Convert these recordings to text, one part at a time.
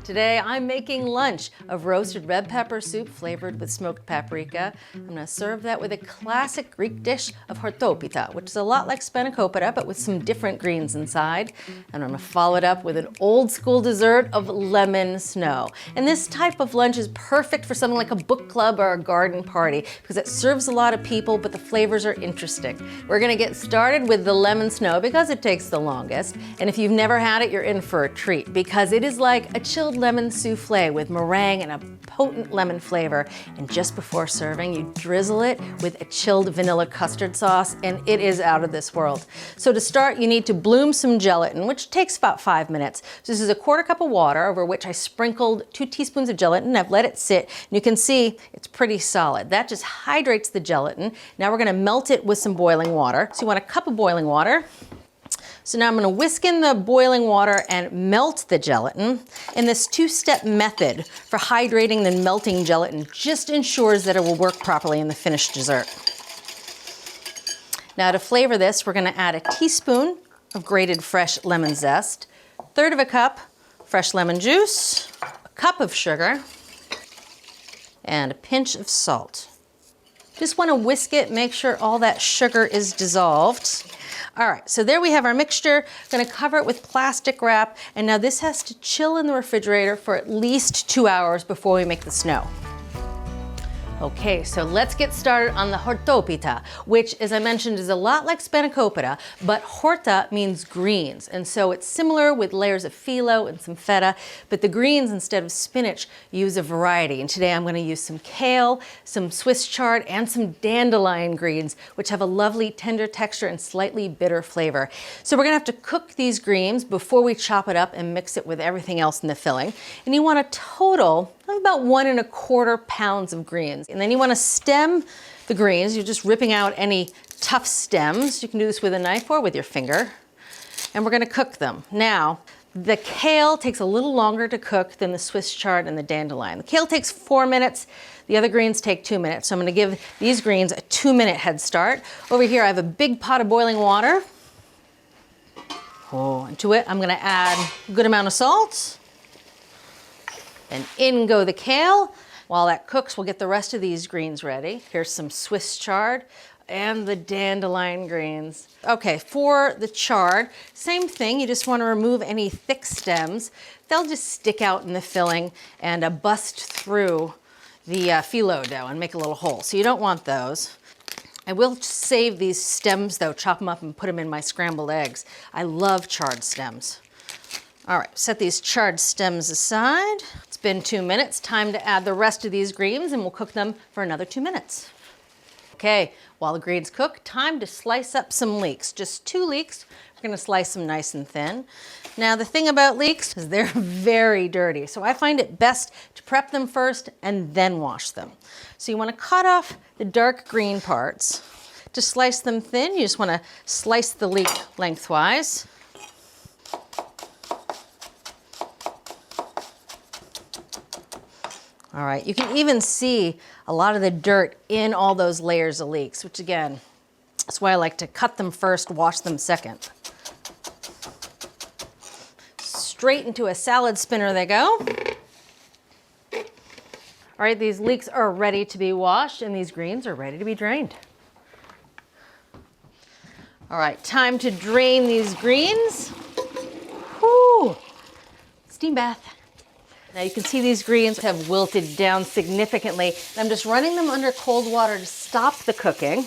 Today I'm making lunch of roasted red pepper soup flavored with smoked paprika. I'm going to serve that with a classic Greek dish of Hortopita, which is a lot like Spanakopita but with some different greens inside. And I'm going to follow it up with an old school dessert of lemon snow. And this type of lunch is perfect for something like a book club or a garden party because it serves a lot of people but the flavors are interesting. We're going to get started with the lemon snow because it takes the longest. And if you've never had it, you're in for a treat because it is like a chilled lemon souffle with meringue and a potent lemon flavor. And just before serving, you drizzle it with a chilled vanilla custard sauce, and it is out of this world. So to start, you need to bloom some gelatin, which takes about 5 minutes. So this is a 1/4 cup of water over which I sprinkled 2 teaspoons of gelatin. I've let it sit, and you can see it's pretty solid. That just hydrates the gelatin. Now we're gonna melt it with some boiling water. So you want a cup of boiling water. So now I'm gonna whisk in the boiling water and melt the gelatin. And this 2-step method for hydrating and melting gelatin just ensures that it will work properly in the finished dessert. Now to flavor this, we're gonna add a teaspoon of grated fresh lemon zest, 1/3 of a cup fresh lemon juice, a cup of sugar, and a pinch of salt. Just wanna whisk it, make sure all that sugar is dissolved. All right, so there we have our mixture. Gonna cover it with plastic wrap, and now this has to chill in the refrigerator for at least 2 hours before we make the snow. Okay, so let's get started on the Hortopita, which, as I mentioned, is a lot like Spanakopita, but horta means greens, and so it's similar with layers of phyllo and some feta, but the greens, instead of spinach, use a variety. And today I'm gonna use some kale, some Swiss chard, and some dandelion greens, which have a lovely tender texture and slightly bitter flavor. So we're gonna have to cook these greens before we chop it up and mix it with everything else in the filling. And you want a total of about 1 1/4 pounds of greens. And then you want to stem the greens. You're just ripping out any tough stems. You can do this with a knife or with your finger. And we're going to cook them. Now, the kale takes a little longer to cook than the Swiss chard and the dandelion. The kale takes 4 minutes. The other greens take 2 minutes. So I'm going to give these greens a 2-minute head start. Over here, I have a big pot of boiling water. And to it, I'm going to add a good amount of salt. And in go the kale. While that cooks, we'll get the rest of these greens ready. Here's some Swiss chard and the dandelion greens. Okay, for the chard, same thing. You just want to remove any thick stems. They'll just stick out in the filling and bust through the phyllo dough and make a little hole. So you don't want those. I will save these stems though, chop them up and put them in my scrambled eggs. I love chard stems. All right, set these chard stems aside. It's been 2 minutes. Time to add the rest of these greens and we'll cook them for another 2 minutes. Okay, while the greens cook, time to slice up some leeks. Just 2 leeks. We're gonna slice them nice and thin. Now the thing about leeks is they're very dirty, so I find it best to prep them first and then wash them. So you wanna cut off the dark green parts. To slice them thin, you just wanna slice the leek lengthwise. All right, you can even see a lot of the dirt in all those layers of leeks, which again, that's why I like to cut them first, wash them second. Straight into a salad spinner they go. All right, these leeks are ready to be washed and these greens are ready to be drained. All right, time to drain these greens. Whew, steam bath. Now you can see these greens have wilted down significantly. I'm just running them under cold water to stop the cooking.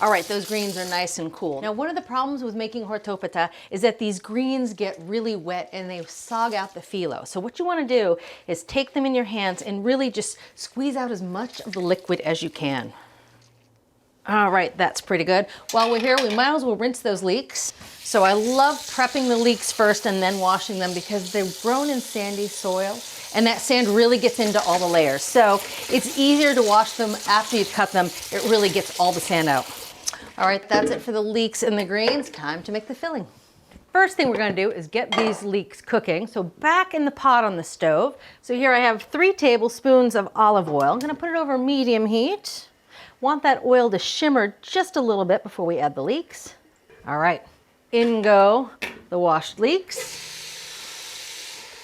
All right, those greens are nice and cool. Now one of the problems with making Hortopita is that these greens get really wet and they sog out the phyllo. So what you want to do is take them in your hands and really just squeeze out as much of the liquid as you can. All right, that's pretty good. While we're here, we might as well rinse those leeks. So I love prepping the leeks first and then washing them because they're grown in sandy soil and that sand really gets into all the layers. So it's easier to wash them after you've cut them. It really gets all the sand out. All right, that's it for the leeks and the greens. Time to make the filling. First thing we're gonna do is get these leeks cooking. So back in the pot on the stove. So here I have 3 tablespoons of olive oil. I'm gonna put it over medium heat. Want that oil to shimmer just a little bit before we add the leeks. All right, in go the washed leeks.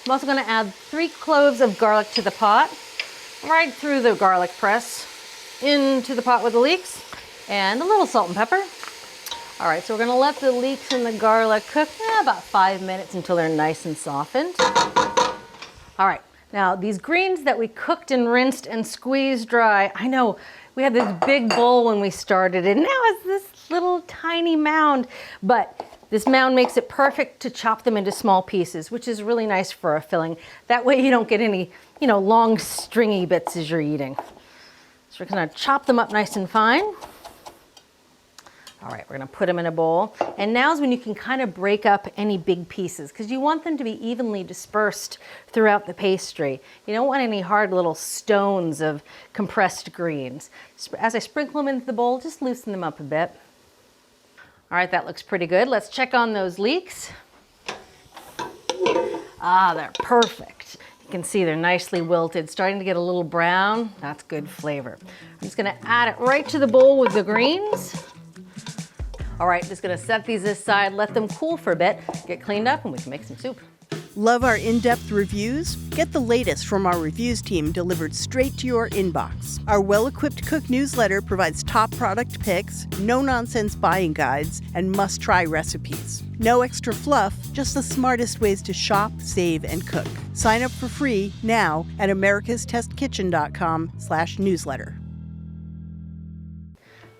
I'm also gonna add 3 cloves of garlic to the pot, right through the garlic press, into the pot with the leeks, and a little salt and pepper. All right, so we're gonna let the leeks and the garlic cook about 5 minutes until they're nice and softened. All right, now these greens that we cooked and rinsed and squeezed dry, I know we had this big bowl when we started and now it's this little tiny mound, but this mound makes it perfect to chop them into small pieces, which is really nice for a filling. That way you don't get any, long stringy bits as you're eating. So we're gonna chop them up nice and fine. All right, we're gonna put them in a bowl. And now's when you can kind of break up any big pieces because you want them to be evenly dispersed throughout the pastry. You don't want any hard little stones of compressed greens. As I sprinkle them into the bowl, just loosen them up a bit. All right, that looks pretty good. Let's check on those leeks. Ah, they're perfect. You can see they're nicely wilted, starting to get a little brown. That's good flavor. I'm just gonna add it right to the bowl with the greens. All right, just gonna set these aside, let them cool for a bit, get cleaned up, and we can make some soup. Love our in-depth reviews? Get the latest from our reviews team delivered straight to your inbox. Our well-equipped cook newsletter provides top product picks, no-nonsense buying guides, and must-try recipes. No extra fluff, just the smartest ways to shop, save, and cook. Sign up for free now at americastestkitchen.com/newsletter.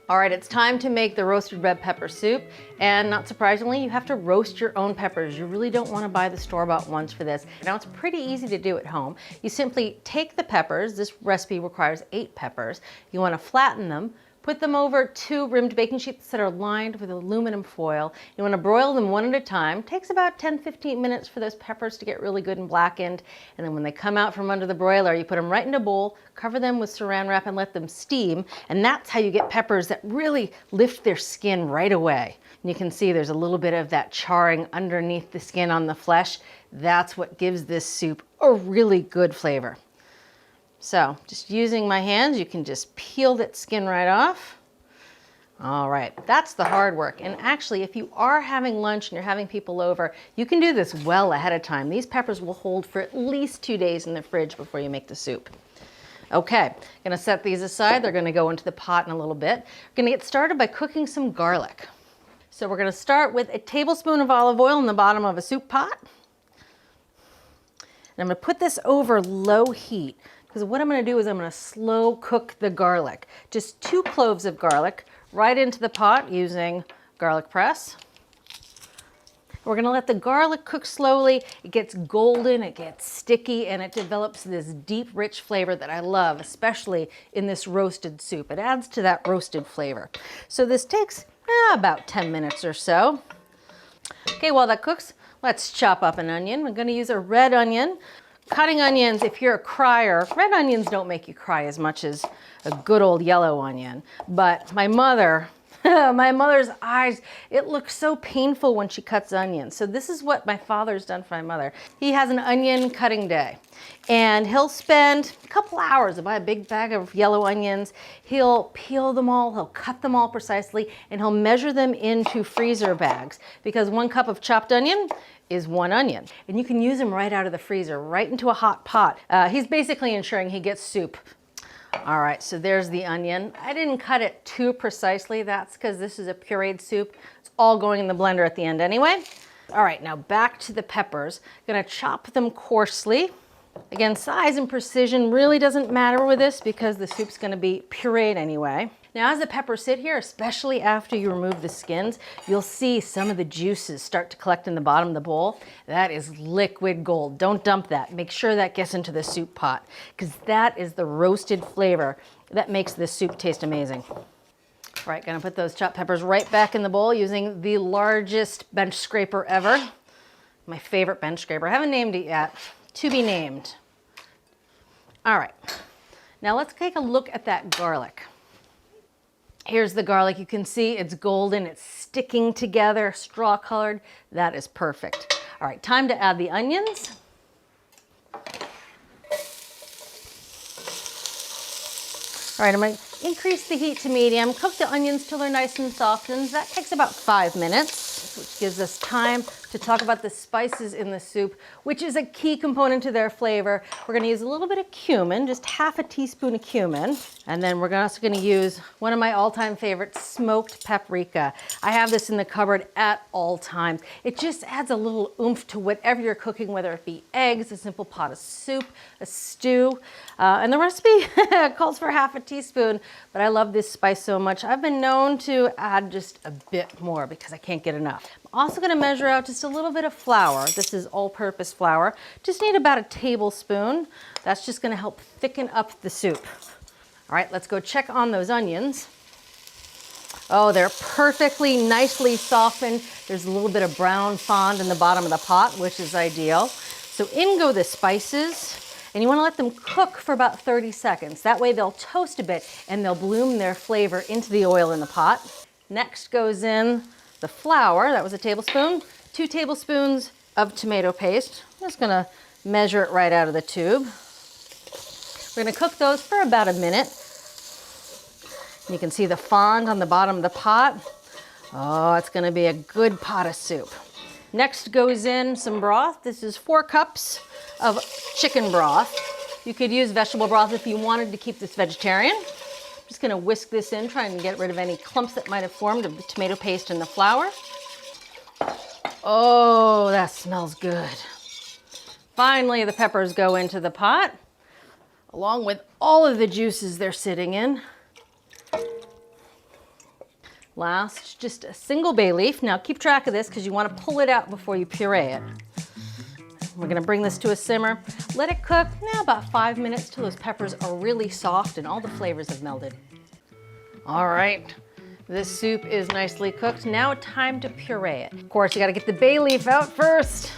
All right, it's time to make the roasted red pepper soup. And not surprisingly, you have to roast your own peppers. You really don't want to buy the store-bought ones for this. Now, it's pretty easy to do at home. You simply take the peppers. This recipe requires 8 peppers. You want to flatten them, put them over 2 rimmed baking sheets that are lined with aluminum foil. You want to broil them one at a time. It takes about 10-15 minutes for those peppers to get really good and blackened. And then when they come out from under the broiler, you put them right in a bowl, cover them with saran wrap and let them steam. And that's how you get peppers that really lift their skin right away. And you can see there's a little bit of that charring underneath the skin on the flesh. That's what gives this soup a really good flavor. So just using my hands, you can just peel that skin right off. All right, that's the hard work. And actually, if you are having lunch and you're having people over, you can do this well ahead of time. These peppers will hold for at least 2 days in the fridge before you make the soup. Okay, gonna set these aside. They're gonna go into the pot in a little bit. We're gonna get started by cooking some garlic. So we're gonna start with a tablespoon of olive oil in the bottom of a soup pot. And I'm gonna put this over low heat. Because what I'm gonna do is I'm gonna slow cook the garlic. Just 2 cloves of garlic right into the pot using garlic press. We're gonna let the garlic cook slowly. It gets golden, it gets sticky, and it develops this deep, rich flavor that I love, especially in this roasted soup. It adds to that roasted flavor. So this takes about 10 minutes or so. Okay, while that cooks, let's chop up an onion. I'm gonna use a red onion. Cutting onions, if you're a crier, red onions don't make you cry as much as a good old yellow onion. But my mother, my mother's eyes, it looks so painful when she cuts onions. So this is what my father's done for my mother. He has an onion cutting day. And he'll spend a couple hours to buy a big bag of yellow onions. He'll peel them all, he'll cut them all precisely, and he'll measure them into freezer bags. Because 1 cup of chopped onion is 1 onion. And you can use them right out of the freezer, right into a hot pot. He's basically ensuring he gets soup. All right, so there's the onion. I didn't cut it too precisely. That's because this is a pureed soup. It's all going in the blender at the end anyway. All right, now back to the peppers. I'm gonna chop them coarsely. Again, size and precision really doesn't matter with this because the soup's gonna be pureed anyway. Now as the peppers sit here, especially after you remove the skins, you'll see some of the juices start to collect in the bottom of the bowl. That is liquid gold. Don't dump that. Make sure that gets into the soup pot because that is the roasted flavor that makes this soup taste amazing. All right, gonna put those chopped peppers right back in the bowl using the largest bench scraper ever. My favorite bench scraper. I haven't named it yet. To be named. All right, now let's take a look at that garlic. Here's the garlic. You can see it's golden, it's sticking together, straw colored. That is perfect. All right, time to add the onions. All right, I'm gonna increase the heat to medium, cook the onions till they're nice and softened. That takes about 5 minutes, which gives us time to talk about the spices in the soup, which is a key component to their flavor. We're gonna use a little bit of cumin, just half a teaspoon of cumin. And then we're also gonna use one of my all-time favorites, smoked paprika. I have this in the cupboard at all times. It just adds a little oomph to whatever you're cooking, whether it be eggs, a simple pot of soup, a stew. And the recipe calls for half a teaspoon, but I love this spice so much. I've been known to add just a bit more because I can't get enough. I'm also gonna measure out just a little bit of flour. This is all-purpose flour. Just need about a tablespoon. That's just gonna help thicken up the soup. All right, let's go check on those onions. Oh, they're perfectly nicely softened. There's a little bit of brown fond in the bottom of the pot, which is ideal. So in go the spices, and you wanna let them cook for about 30 seconds. That way they'll toast a bit and they'll bloom their flavor into the oil in the pot. Next goes in the flour, that was a tablespoon. 2 tablespoons of tomato paste. I'm just gonna measure it right out of the tube. We're gonna cook those for about a minute. You can see the fond on the bottom of the pot. Oh, it's gonna be a good pot of soup. Next goes in some broth. This is 4 cups of chicken broth. You could use vegetable broth if you wanted to keep this vegetarian. I'm just gonna whisk this in, trying to get rid of any clumps that might have formed of the tomato paste and the flour. Oh, that smells good. Finally, the peppers go into the pot, along with all of the juices they're sitting in. Last, just a single bay leaf. Now keep track of this because you want to pull it out before you puree it. We're gonna bring this to a simmer. Let it cook now about 5 minutes till those peppers are really soft and all the flavors have melded. All right, this soup is nicely cooked. Now time to puree it. Of course, you gotta get the bay leaf out first.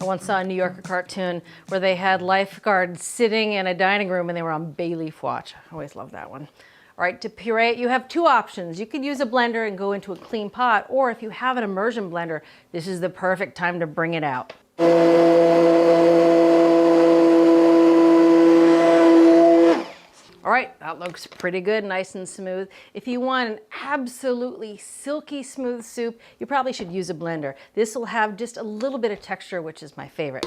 I once saw a New Yorker cartoon where they had lifeguards sitting in a dining room and they were on bay leaf watch. I always love that one. All right, to puree it, you have 2 options. You could use a blender and go into a clean pot, or if you have an immersion blender, this is the perfect time to bring it out. All right, that looks pretty good, nice and smooth. If you want an absolutely silky smooth soup, you probably should use a blender. This will have just a little bit of texture, which is my favorite.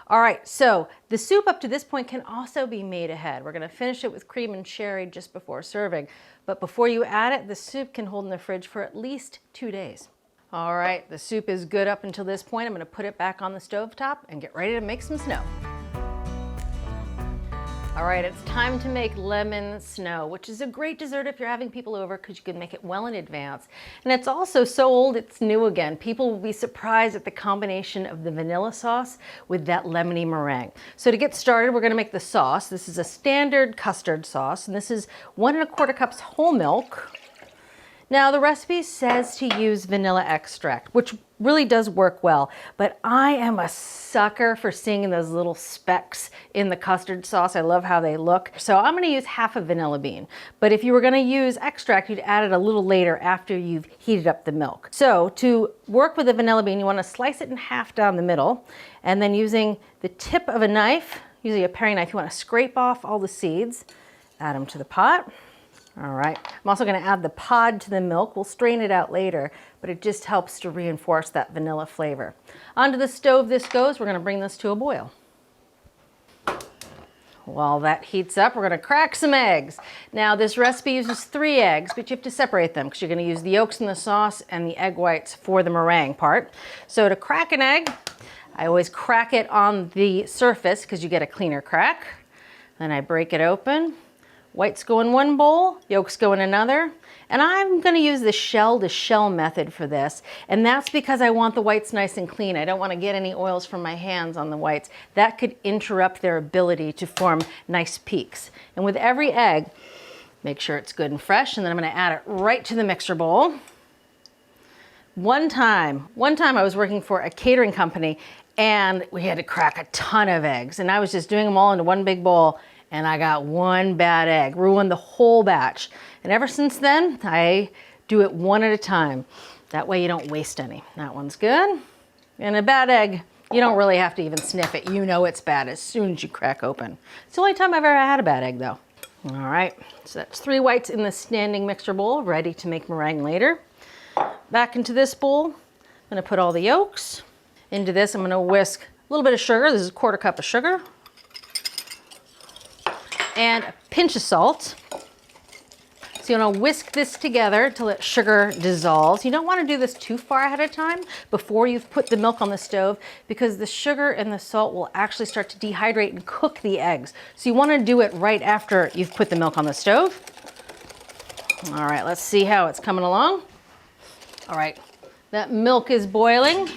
All right, so the soup up to this point can also be made ahead. We're gonna finish it with cream and sherry just before serving. But before you add it, the soup can hold in the fridge for at least 2 days. All right, the soup is good up until this point. I'm gonna put it back on the stovetop and get ready to make some snow. All right, it's time to make lemon snow, which is a great dessert if you're having people over because you can make it well in advance. And it's also so old, it's new again. People will be surprised at the combination of the vanilla sauce with that lemony meringue. So to get started, we're gonna make the sauce. This is a standard custard sauce, and this is 1 1/4 cups whole milk. Now the recipe says to use vanilla extract, which really does work well, but I am a sucker for seeing those little specks in the custard sauce. I love how they look. So I'm gonna use half a vanilla bean, but if you were gonna use extract, you'd add it a little later after you've heated up the milk. So to work with the vanilla bean, you wanna slice it in half down the middle, and then using the tip of a knife, usually a paring knife, you wanna scrape off all the seeds, add them to the pot. All right, I'm also gonna add the pod to the milk. We'll strain it out later, but it just helps to reinforce that vanilla flavor. Onto the stove this goes. We're gonna bring this to a boil. While that heats up, we're gonna crack some eggs. Now this recipe uses 3 eggs, but you have to separate them because you're gonna use the yolks in the sauce and the egg whites for the meringue part. So to crack an egg, I always crack it on the surface because you get a cleaner crack. Then I break it open. Whites go in one bowl, yolks go in another. And I'm gonna use the shell to shell method for this. And that's because I want the whites nice and clean. I don't wanna get any oils from my hands on the whites. That could interrupt their ability to form nice peaks. And with every egg, make sure it's good and fresh. And then I'm gonna add it right to the mixer bowl. One time I was working for a catering company and we had to crack a ton of eggs. And I was just doing them all into one big bowl. And I got 1 bad egg, ruined the whole batch. And ever since then, I do it 1 at a time. That way you don't waste any. That one's good. And a bad egg, you don't really have to even sniff it. You know it's bad as soon as you crack open. It's the only time I've ever had a bad egg though. All right, so that's 3 whites in the standing mixer bowl, ready to make meringue later. Back into this bowl, gonna put all the yolks. Into this, I'm gonna whisk a little bit of sugar. This is a 1/4 cup of sugar. And a pinch of salt. So you want to whisk this together till the sugar dissolves. You don't want to do this too far ahead of time before you've put the milk on the stove, because the sugar and the salt will actually start to dehydrate and cook the eggs. So you want to do it right after you've put the milk on the stove. All right, let's see how it's coming along. All right, that milk is boiling,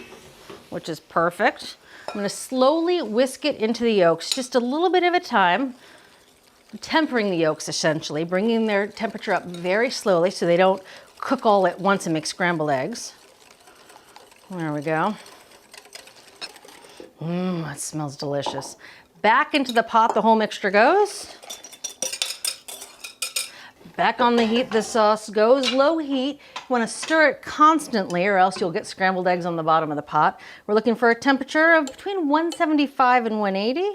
which is perfect. I'm going to slowly whisk it into the yolks, just a little bit at a time. Tempering the yolks essentially, bringing their temperature up very slowly so they don't cook all at once and make scrambled eggs. There we go. That smells delicious. Back into the pot the whole mixture goes. Back on the heat the sauce goes, low heat. You want to stir it constantly or else you'll get scrambled eggs on the bottom of the pot. We're looking for a temperature of between 175 and 180.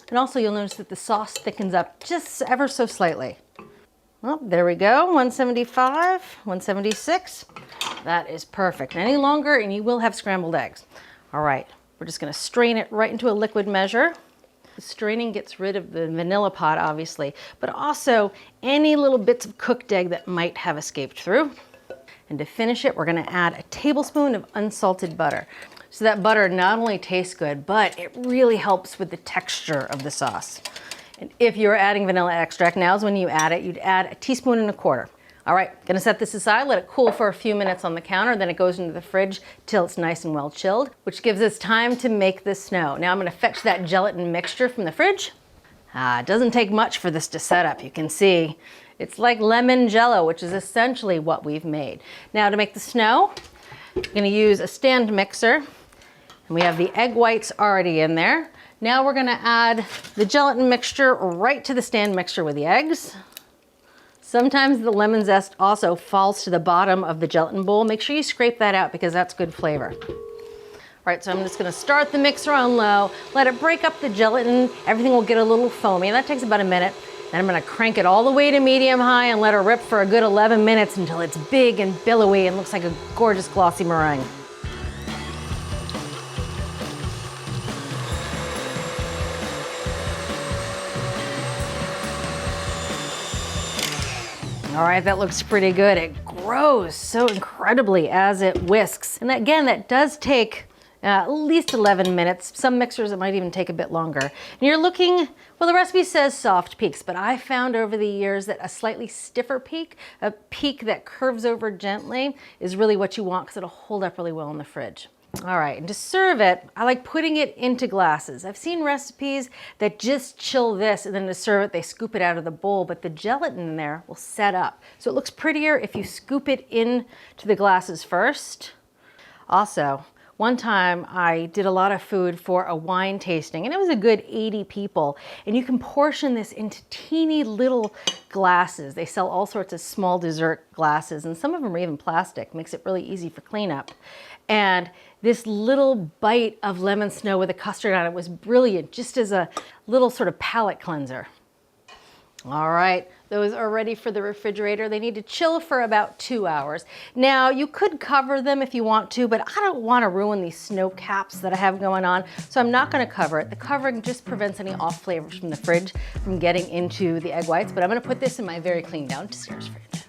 And also you'll notice that the sauce thickens up just ever so slightly. Well, there we go, 175, 176. That is perfect. Any longer and you will have scrambled eggs. All right, we're just gonna strain it right into a liquid measure. The straining gets rid of the vanilla pot, obviously, but also any little bits of cooked egg that might have escaped through. And to finish it, we're gonna add a tablespoon of unsalted butter. So that butter not only tastes good, but it really helps with the texture of the sauce. And if you're adding vanilla extract, now's when you add it. You'd add 1.25 teaspoons. All right, gonna set this aside, let it cool for a few minutes on the counter, then it goes into the fridge till it's nice and well chilled, which gives us time to make the snow. Now I'm gonna fetch that gelatin mixture from the fridge. It doesn't take much for this to set up. You can see it's like lemon jello, which is essentially what we've made. Now to make the snow, I'm gonna use a stand mixer. And we have the egg whites already in there. Now we're gonna add the gelatin mixture right to the stand mixture with the eggs. Sometimes the lemon zest also falls to the bottom of the gelatin bowl. Make sure you scrape that out because that's good flavor. All right, so I'm just gonna start the mixer on low, let it break up the gelatin. Everything will get a little foamy, and that takes about a minute. Then I'm gonna crank it all the way to medium high and let it rip for a good 11 minutes until it's big and billowy and looks like a gorgeous glossy meringue. All right, that looks pretty good. It grows so incredibly as it whisks. And again, that does take at least 11 minutes. Some mixers, it might even take a bit longer. And you're looking, well, the recipe says soft peaks, but I found over the years that a slightly stiffer peak, a peak that curves over gently, is really what you want because it'll hold up really well in the fridge. All right, and to serve it, I like putting it into glasses. I've seen recipes that just chill this and then to serve it, they scoop it out of the bowl, but the gelatin in there will set up. So it looks prettier if you scoop it into the glasses first. Also, one time I did a lot of food for a wine tasting and it was a good 80 people. And you can portion this into teeny little glasses. They sell all sorts of small dessert glasses and some of them are even plastic, makes it really easy for cleanup. And this little bite of lemon snow with a custard on it was brilliant, just as a little sort of palate cleanser. All right, those are ready for the refrigerator. They need to chill for about 2 hours. Now, you could cover them if you want to, but I don't want to ruin these snow caps that I have going on, so I'm not going to cover it. The covering just prevents any off flavors from the fridge from getting into the egg whites, but I'm going to put this in my very clean downstairs fridge.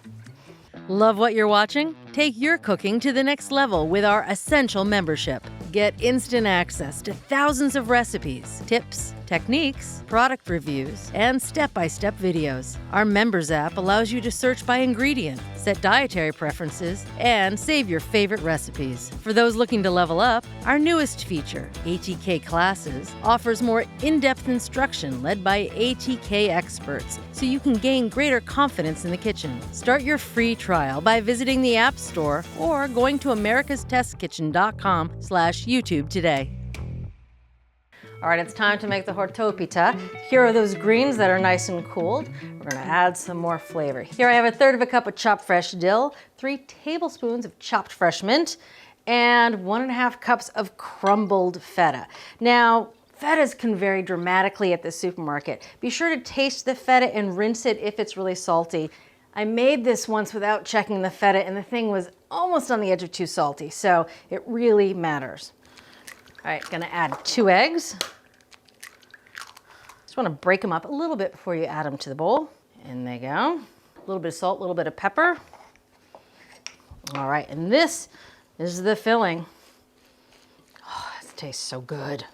Love what you're watching? Take your cooking to the next level with our Essential membership. Get instant access to thousands of recipes, tips, techniques, product reviews, and step-by-step videos. Our Members app allows you to search by ingredient, set dietary preferences, and save your favorite recipes. For those looking to level up, our newest feature, ATK Classes, offers more in-depth instruction led by ATK experts, so you can gain greater confidence in the kitchen. Start your free trial by visiting the App Store or going to americastestkitchen.com/YouTube today. All right, it's time to make the Hortopita. Here are those greens that are nice and cooled. We're gonna add some more flavor. Here I have 1/3 cup of chopped fresh dill, 3 tablespoons of chopped fresh mint, and 1.5 cups of crumbled feta. Now, fetas can vary dramatically at the supermarket. Be sure to taste the feta and rinse it if it's really salty. I made this once without checking the feta and the thing was almost on the edge of too salty, so it really matters. All right, gonna add 2 eggs. Just wanna break them up a little bit before you add them to the bowl. In they go. A little bit of salt, a little bit of pepper. All right, and this is the filling. Oh, this tastes so good.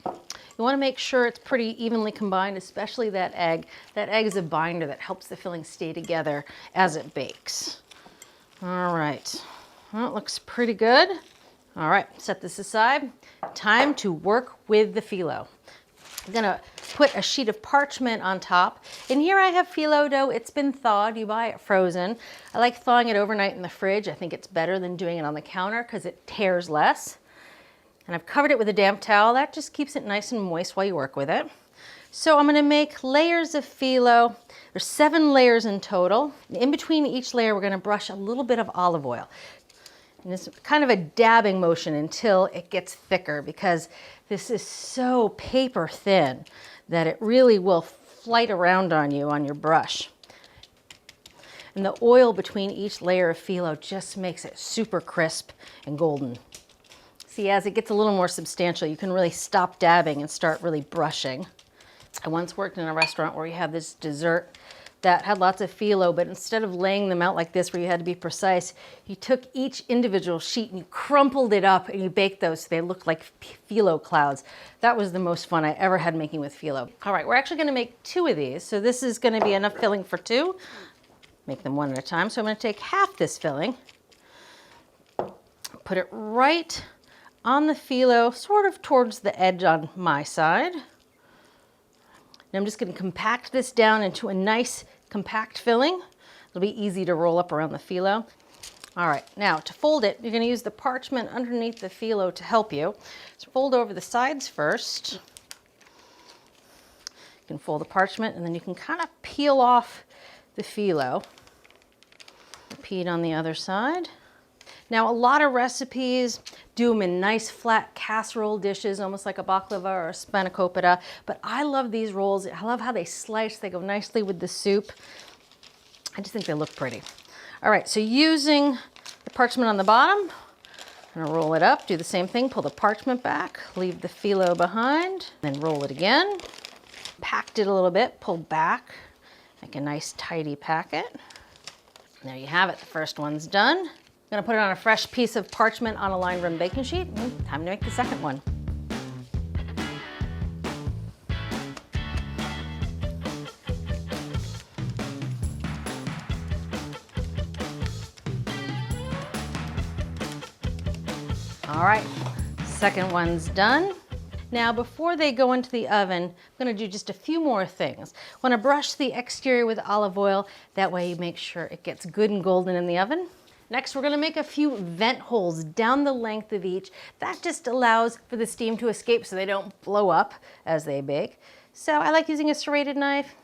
You want to make sure it's pretty evenly combined, especially that egg. That egg is a binder that helps the filling stay together as it bakes. All right, well, it looks pretty good. All right, set this aside. Time to work with the phyllo. I'm gonna put a sheet of parchment on top. And here I have phyllo dough. It's been thawed. You buy it frozen. I like thawing it overnight in the fridge. I think it's better than doing it on the counter because it tears less. And I've covered it with a damp towel. That just keeps it nice and moist while you work with it. So I'm gonna make layers of phyllo. There's 7 layers in total. And in between each layer, we're gonna brush a little bit of olive oil. And it's kind of a dabbing motion until it gets thicker because this is so paper thin that it really will flight around on you on your brush. And the oil between each layer of phyllo just makes it super crisp and golden. See, as it gets a little more substantial, you can really stop dabbing and start really brushing. I once worked in a restaurant where we had this dessert that had lots of phyllo, but instead of laying them out like this where you had to be precise, you took each individual sheet and you crumpled it up and you baked those so they looked like phyllo clouds. That was the most fun I ever had making with phyllo. All right, we're actually gonna make 2 of these. So this is gonna be enough filling for 2. Make them one at a time. So I'm gonna take half this filling, put it right on the phyllo, sort of towards the edge on my side. And I'm just gonna compact this down into a nice compact filling. It'll be easy to roll up around the phyllo. All right, now to fold it, you're gonna use the parchment underneath the phyllo to help you. So fold over the sides first. You can fold the parchment and then you can kind of peel off the phyllo. Repeat on the other side. Now, a lot of recipes do them in nice flat casserole dishes, almost like a baklava or a spanakopita, but I love these rolls. I love how they slice. They go nicely with the soup. I just think they look pretty. All right, so using the parchment on the bottom, I'm gonna roll it up, do the same thing, pull the parchment back, leave the phyllo behind, then roll it again. Packed it a little bit, pull back, make a nice tidy packet. There you have it, the first one's done. I'm gonna put it on a fresh piece of parchment on a lined rim baking sheet. Time to make the second one. All right, second one's done. Now, before they go into the oven, I'm gonna do just a few more things. I wanna brush the exterior with olive oil. That way you make sure it gets good and golden in the oven. Next, we're gonna make a few vent holes down the length of each. That just allows for the steam to escape so they don't blow up as they bake. So I like using a serrated knife,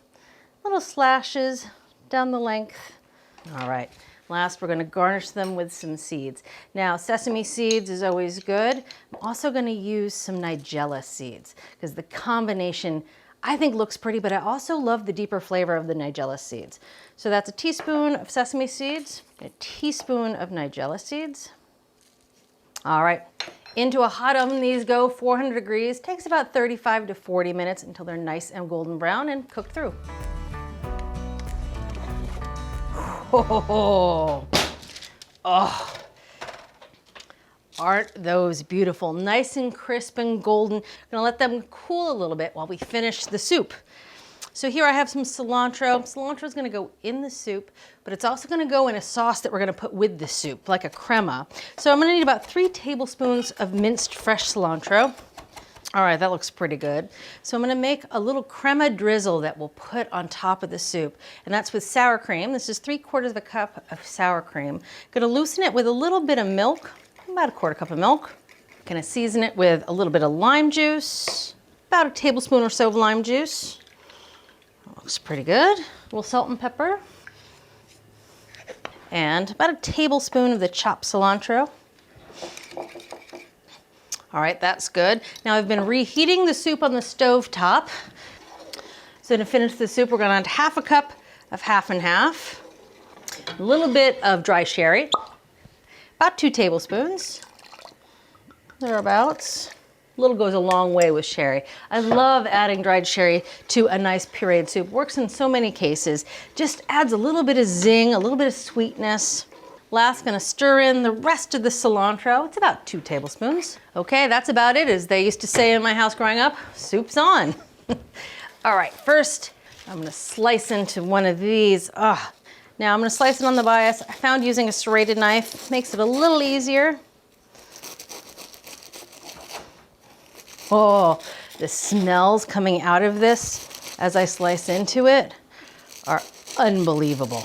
little slashes down the length. All right, last we're gonna garnish them with some seeds. Now, sesame seeds is always good. I'm also gonna use some nigella seeds because the combination I think looks pretty, but I also love the deeper flavor of the nigella seeds. So that's a teaspoon of sesame seeds, a teaspoon of nigella seeds. All right, into a hot oven these go, 400 degrees. Takes about 35 to 40 minutes until they're nice and golden brown and cooked through. Oh, aren't those beautiful? Nice and crisp and golden. I'm gonna let them cool a little bit while we finish the soup. So here I have some cilantro. Cilantro is gonna go in the soup, but it's also gonna go in a sauce that we're gonna put with the soup, like a crema. So I'm gonna need about 3 tablespoons of minced fresh cilantro. All right, that looks pretty good. So I'm gonna make a little crema drizzle that we'll put on top of the soup, and that's with sour cream. This is 3/4 of a cup of sour cream. Gonna loosen it with a little bit of milk, about a 1/4 cup of milk. Gonna season it with a little bit of lime juice, about a tablespoon or so of lime juice. Looks pretty good. A little salt and pepper. And about a tablespoon of the chopped cilantro. All right, that's good. Now I've been reheating the soup on the stove top. So to finish the soup, we're gonna add 1/2 cup of half and half. A little bit of dry sherry, about 2 tablespoons, thereabouts. A little goes a long way with sherry. I love adding dried sherry to a nice pureed soup. Works in so many cases. Just adds a little bit of zing, a little bit of sweetness. Last, gonna stir in the rest of the cilantro. It's about 2 tablespoons. Okay, that's about it. As they used to say in my house growing up, soup's on. All right, first, I'm gonna slice into one of these. Now I'm gonna slice it on the bias. I found using a serrated knife makes it a little easier. Oh, the smells coming out of this as I slice into it are unbelievable.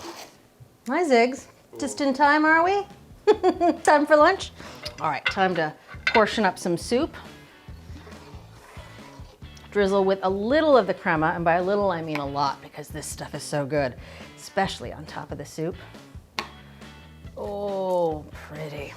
Hi, Ziggs. Just in time, are we? Time for lunch? All right, time to portion up some soup. Drizzle with a little of the crema, and by a little I mean a lot because this stuff is so good, especially on top of the soup. Oh, pretty.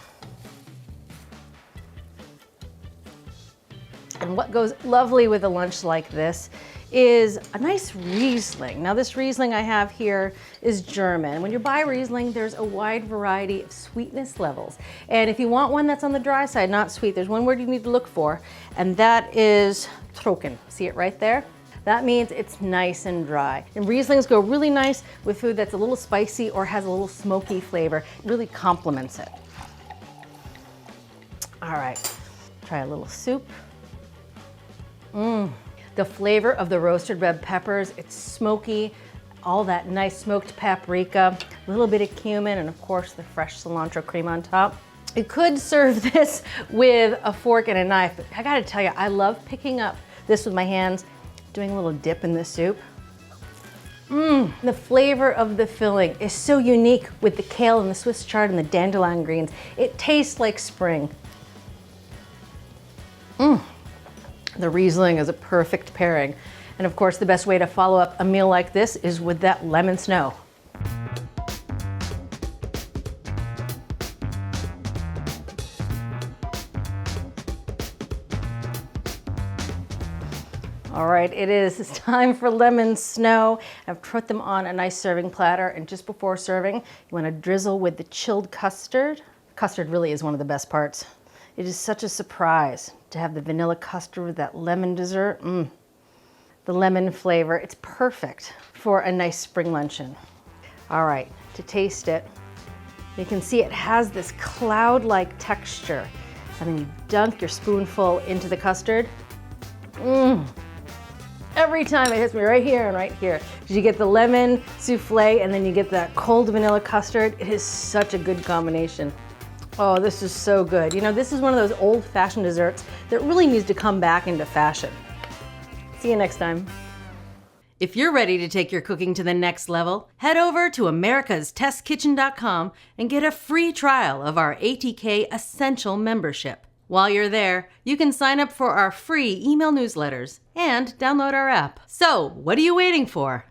And what goes lovely with a lunch like this is a nice Riesling. Now this Riesling I have here is German. When you buy Riesling, there's a wide variety of sweetness levels. And if you want one that's on the dry side, not sweet, there's one word you need to look for, and that is trocken. See it right there? That means it's nice and dry. And Rieslings go really nice with food that's a little spicy or has a little smoky flavor. It really complements it. All right, try a little soup. The flavor of the roasted red peppers, it's smoky, all that nice smoked paprika, a little bit of cumin, and of course the fresh cilantro cream on top. You could serve this with a fork and a knife, but I gotta tell you, I love picking up this with my hands, doing a little dip in the soup. The flavor of the filling is so unique with the kale and the Swiss chard and the dandelion greens. It tastes like spring. The Riesling is a perfect pairing. And of course, the best way to follow up a meal like this is with that lemon snow. All right, it's time for lemon snow. I've put them on a nice serving platter, and just before serving, you wanna drizzle with the chilled custard. Custard really is one of the best parts. It is such a surprise to have the vanilla custard with that lemon dessert. The lemon flavor, it's perfect for a nice spring luncheon. All right, to taste it, you can see it has this cloud-like texture. And then you dunk your spoonful into the custard. Every time it hits me right here and right here. You get the lemon souffle and then you get that cold vanilla custard. It is such a good combination. Oh, this is so good. You know, this is one of those old-fashioned desserts that really needs to come back into fashion. See you next time. If you're ready to take your cooking to the next level, head over to americastestkitchen.com and get a free trial of our ATK Essential membership. While you're there, you can sign up for our free email newsletters and download our app. So, what are you waiting for?